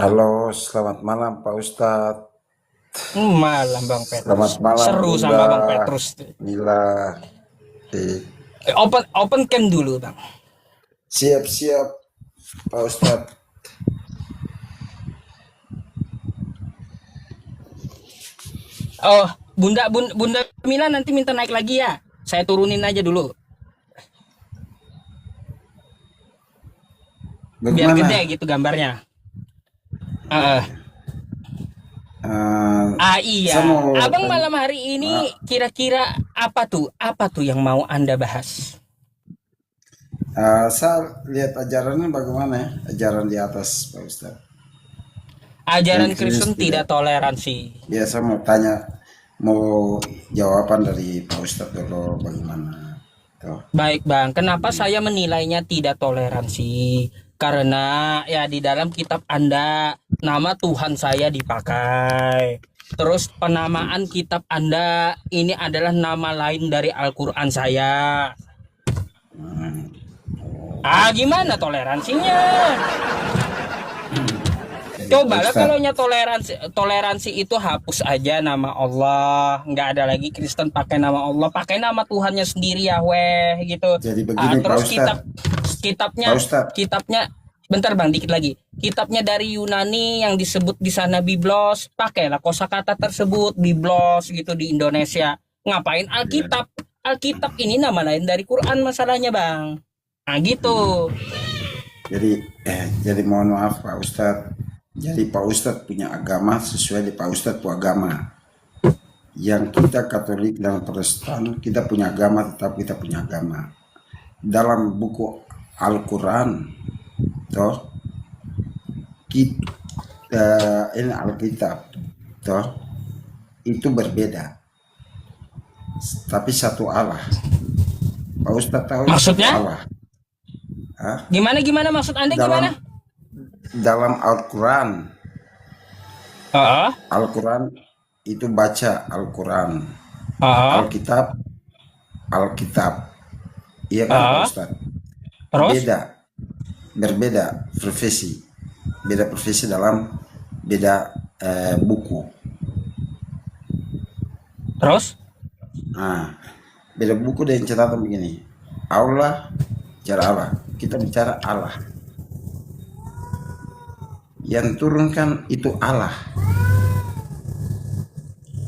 Halo, selamat malam Pak Ustadz. Malam Bang Selamat Petrus. malam Seru Bunda, sama Bang Petrus. Nila. Open cam dulu Bang. Siap-siap Pak Ustadz. Oh, Bunda Mila nanti minta naik lagi ya. Saya turunin aja dulu. Biar gede Bagaimana? gitu gambarnya. Uh, Eh, saya iya. mau Abang tanya, malam hari ah, ini kira-kira apa tuh? Apa tuh yang mau Anda bahas? saya lihat ajarannya bagaimana ya? Ajaran di atas Pak Ustadz. Yang Ajaran kritis Kristen tidak. tidak toleransi. Ya, saya mau tanya, mau jawaban dari Pak Ustadz dulu bagaimana? Tuh. Baik Bang, kenapa saya menilainya tidak toleransi? Karena ya di dalam kitab Anda nama Tuhan saya dipakai. Terus penamaan kitab Anda ini adalah nama lain dari Al-Quran saya. Gimana toleransinya? Jadi Pak Cobalah kalau Ustadz, toleransi itu hapus aja nama Allah, nggak ada lagi Kristen pakai nama Allah, pakai nama Tuhannya sendiri Yahweh gitu. jadi begini Pak Terus Ustadz. Pak kitabnya Ustadz, kitabnya bentar Bang, dikit lagi. Kitabnya dari Yunani yang disebut di sana Biblos, pakailah kosakata tersebut Biblos gitu di Indonesia. Ngapain Alkitab? Alkitab ini nama lain dari Quran masalahnya Bang. Nah gitu. jadi mohon maaf Pak Ustadz. Jadi Pak Ustadz punya agama sesuai di Pak Ustadz punya agama. Yang kita Katolik dan Protestan, kita punya agama tetap kita punya agama. Dalam buku Al-Quran, toh kita ini Alkitab, toh itu berbeda. Tapi satu Allah. Pak Ustadz tahu satu Maksudnya? Allah. Hah? Gimana maksud Anda Dalam gimana? dalam Al-Quran, Heeh. Al-Quran itu baca Al-Quran, Heeh. Alkitab, Alkitab. Iya kan Pak Heeh. Ustadz? Terus? Beda, berbeda profesi, beda profesi dalam beda buku. Terus? Nah, beda buku dan catatan begini. Allah, cara Allah. Kita bicara Allah. Yang turunkan itu Allah.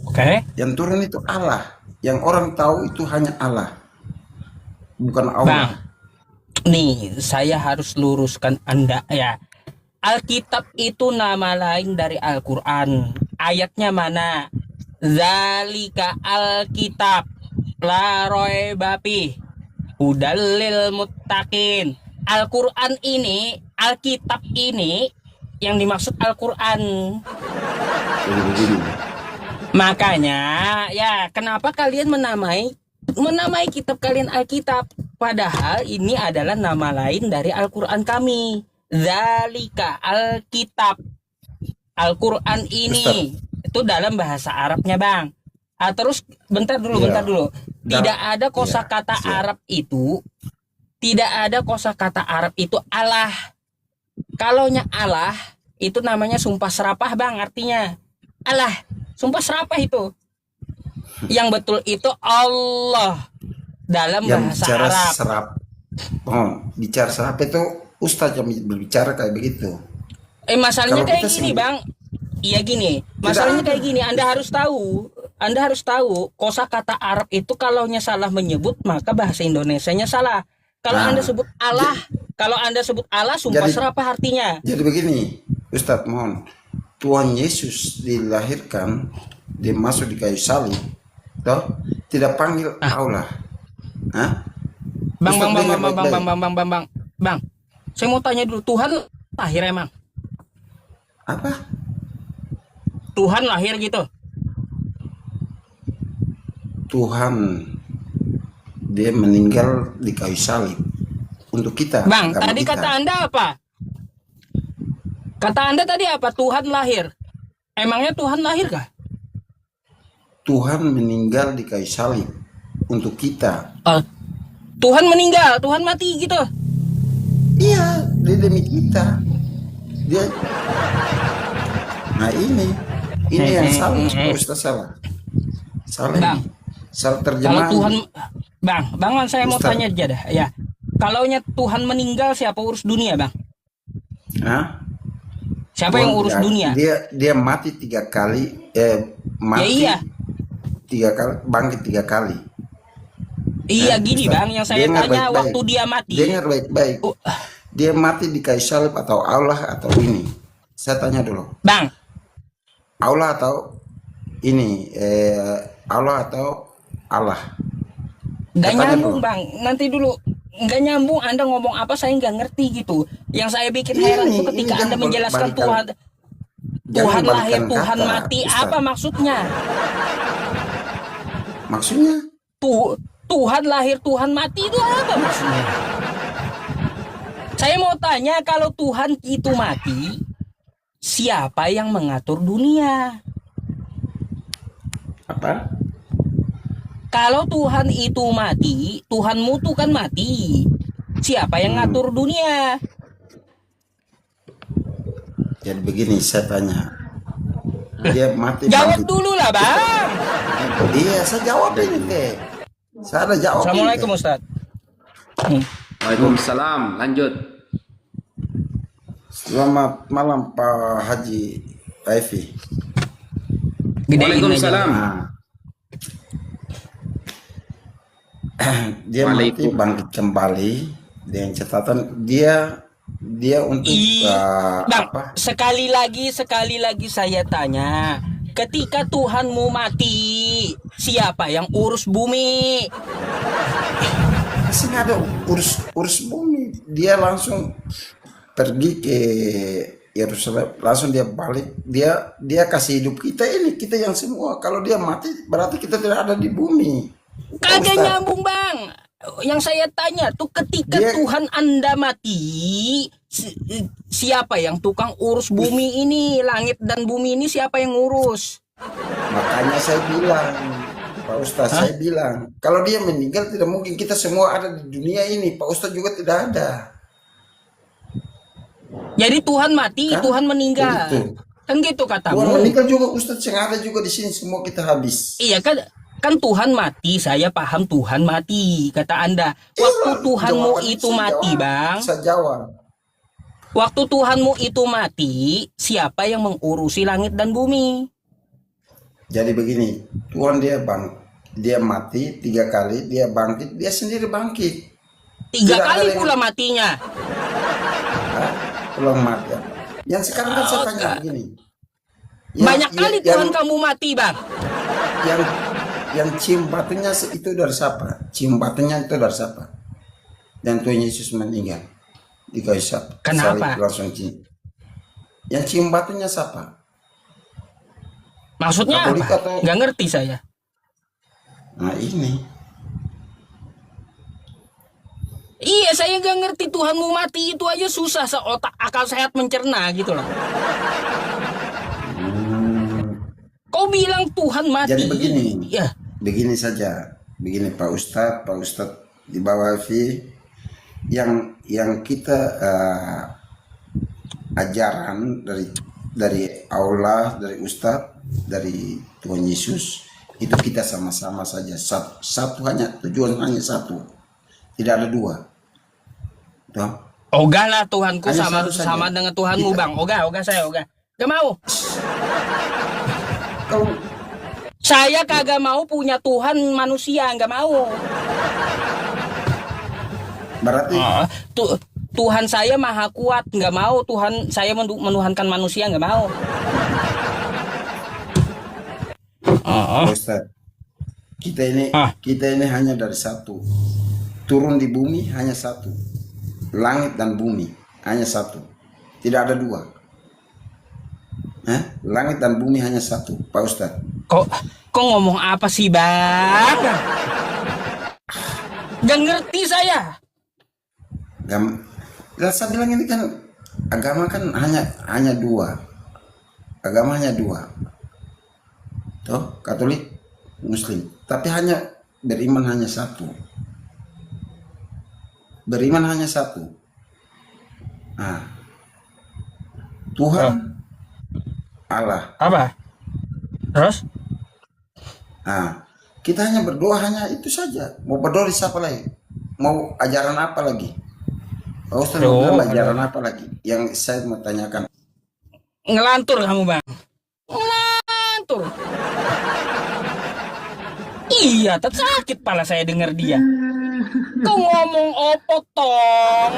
Oke. Yang turun itu Allah. Yang orang tahu itu hanya Allah, bukan Bang, Allah. nih saya harus luruskan Anda ya. Alkitab itu nama lain dari Al-Quran. Ayatnya mana? Zalika Alkitab la raiba fih hudal lil muttaqin. Al-Quran ini, Alkitab ini yang dimaksud Al-Quran. Jadi begini. Makanya ya kenapa kalian menamai kitab kalian Alkitab, padahal ini adalah nama lain dari Al-Quran kami. Zalika Alkitab. Al-Quran Ustadz, ini itu dalam bahasa Arabnya Bang. Terus bentar iya, dulu. Tidak ada iya, kosakata siap. Arab itu, tidak ada kosakata Arab itu Allah. Kalaunya Allah itu namanya sumpah serapah Bang, artinya Allah, sumpah serapah itu. Yang betul itu Allah dalam Yang bahasa bicara Arab. serap, oh, bicara serap itu Ustadz yang berbicara kayak begitu. Masalahnya Kalau kayak kita gini sendiri Bang. Iya gini, tidak masalahnya ada. kayak gini. Anda harus tahu kosakata Arab itu kalaunya salah menyebut maka bahasa Indonesianya salah. Kalau Anda Nah, sebut j- Allah, kalau Anda sebut Allah sumpah jadi serapah artinya. jadi begini, Ustadz mohon. Tuhan Yesus dilahirkan, dia masuk di kayu salib, toh tidak panggil Ah, Allah. Hah? Bang, Ustadz dengar baik-baik. Bang. Saya mau tanya dulu, Tuhan lahir emang? Apa? Tuhan lahir gitu? Tuhan dia meninggal di kayu salib untuk kita, Bang, agama tadi kata kita. Anda apa? Kata Anda tadi apa? Tuhan lahir. Emangnya Tuhan lahir kah? Tuhan meninggal di kayu salib untuk kita. Eh, Tuhan meninggal, Tuhan mati gitu. Iya, dia demi kita. Dia Nah ini yang salah, Pak Ustaz salah. Salah Bang, ini. Salah kalau terjemahan. Tuhan, Bang, saya mau Ustaz. tanya aja dah. Ya, kalaunya Tuhan meninggal, siapa urus dunia, Bang? Hah? Siapa yang urus dunia? Dia mati 3 kali, Ya mati iya, 3 kali, bangkit 3 kali. iya gini Ustaz, Bang, yang saya dengar tanya baik-baik. waktu dia mati. Dengar baik-baik. Oh, Dia mati di kayu salib atau Allah atau ini? Saya tanya dulu. Bang, Allah atau ini? Allah atau Allah? nggak Saya tanya nyambung dulu. Bang. Nanti dulu, nggak nyambung. Anda ngomong apa saya nggak ngerti gitu. Yang saya bikin heran itu Ini ketika Anda jangan menjelaskan balikan, Tuhan jangan lahir, balikan Tuhan kata, mati, Ustaz. apa maksudnya? Maksudnya? Tuhan lahir, Tuhan mati itu apa maksudnya? Saya mau tanya, kalau Tuhan itu mati, siapa yang mengatur dunia? Apa? Kalau Tuhan itu mati, Tuhanmu tuh kan mati. Siapa yang ngatur dunia? Jadi begini, saya tanya. Dia mati Jawab bangkit. dulu lah, Bang. Iya, saya jawab ini teh. Saya ada jawab ini, Assalamualaikum, teh. Ustaz. Waalaikumsalam. Lanjut. Selamat malam Pak Haji Evi. Gedein aja. Waalaikumsalam. Nah, dia mati bangkit kembali dengan catatan dia untuk Bang, apa? sekali lagi saya tanya. Ketika Tuhanmu mati, siapa yang urus bumi? Masih nggak ada urus bumi. Dia langsung pergi ke Yerusalem, langsung dia balik. Dia kasih hidup kita ini, kita yang semua. Kalau dia mati, berarti kita tidak ada di bumi. Pak Kagak Ustaz. nyambung, Bang. Yang saya tanya tuh ketika Dia- Tuhan Anda mati, siapa yang tukang urus bumi ini? Langit dan bumi ini siapa yang ngurus? Makanya saya bilang, Pak Ustaz, saya bilang, kalau dia meninggal tidak mungkin kita semua ada di dunia ini. Pak Ustaz juga tidak ada. Jadi Tuhan mati, Kan? Tuhan meninggal. Begitu. Kan gitu Tuhan katamu. meninggal juga, Ustaz yang ada juga di sini semua kita habis. Iya kan Tuhan mati, saya paham Tuhan mati, kata Anda. Waktu Iya, Tuhanmu jawaban itu saya mati, jawab. Bang. Saya jawab. Waktu Tuhanmu itu mati, siapa yang mengurusi langit dan bumi? Jadi begini, Tuhan dia mati 3 kali, dia bangkit, dia sendiri bangkit. 3 Tidak ada kali yang- pula matinya. Pulang mati. Yang sekarang kan saya tanya begini. Banyak kali Tuhan kamu mati, Bang. yang cium batunya itu dari siapa? Cium batunya itu dari siapa? Dan Tuhan Yesus meninggal di kayu salib. Kenapa? Langsung cium. Yang cium batunya siapa? Maksudnya Katolik apa? atau- Nggak ngerti saya. Nah ini. Iya, saya nggak ngerti Tuhanmu mati itu aja susah seotak akal sehat mencerna gitu loh. Kau bilang Tuhan mati. Jadi begini. Ya, Begini saja, begini Pak Ustadz di bawah V yang kita ajaran dari Allah, dari Ustadz, dari Tuhan Yesus itu kita sama-sama saja satu hanya tujuan hanya satu, tidak ada dua. Tuh. ogah lah Tuhanku Hanya sama satu saja. sama dengan Tuhanmu, Kita- Bang. Ogah saya ogah. Gak mau. Kalau Saya kagak mau punya Tuhan manusia, nggak mau. berarti Tuhan saya maha kuat, nggak mau. Tuhan saya menuhankan manusia, nggak mau. Pak Ustadz, kita ini hanya dari satu, turun di bumi hanya satu, langit dan bumi hanya satu, tidak ada dua. Langit dan bumi hanya satu, Pak Ustadz. Kok ngomong apa sih, Bang? Gak ngerti saya. Saya bilang ini kan agama kan hanya dua, agama hanya dua, toh Katolik, Muslim, tapi hanya beriman hanya satu, beriman hanya satu. Nah, Tuhan Allah. Apa? Terus? Nah, kita hanya berdoa hanya itu saja. Mau berdoa di siapa lagi? Mau ajaran apa lagi? Pak Ustadz mau bilang ajaran apa lagi? Yang saya mau tanyakan. Ngelantur kamu bang. Ngelantur. Iya, tetap sakit pala saya dengar dia. Kau ngomong opo tong?